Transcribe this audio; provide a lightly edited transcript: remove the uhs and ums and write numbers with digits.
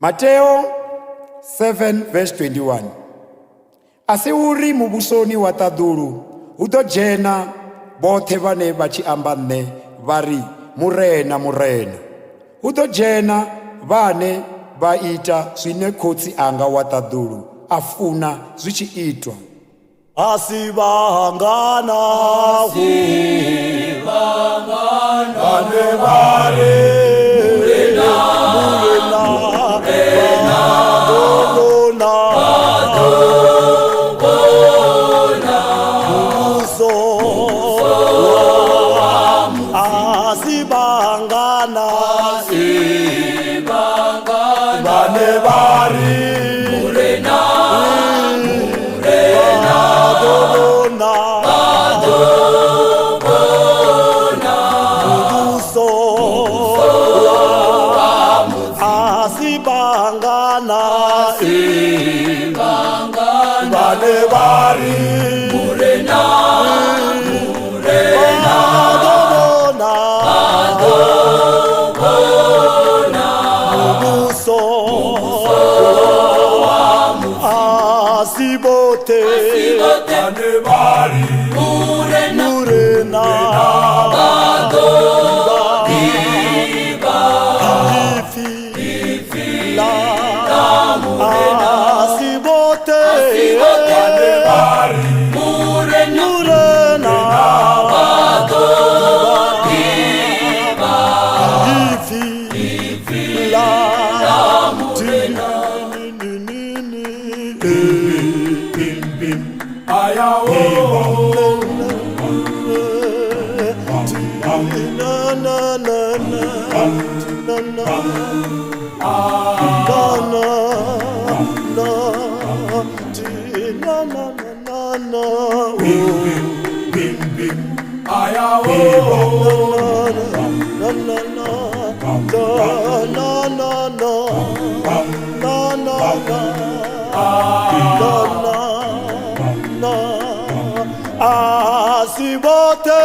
Mateo 7 verse 21. Asi uri muvhusoni wa ṱaḓulu hu ḓo dzhena vhoṱhe vhane vha tshi amba nṋe vha ri murena murena. Hu ḓo dzhena vhane vha ita zwine khotsi anga wa ṱaḓulu a funa zwi tshi itwa. Asi vhangana vhane vha ri murena Asibote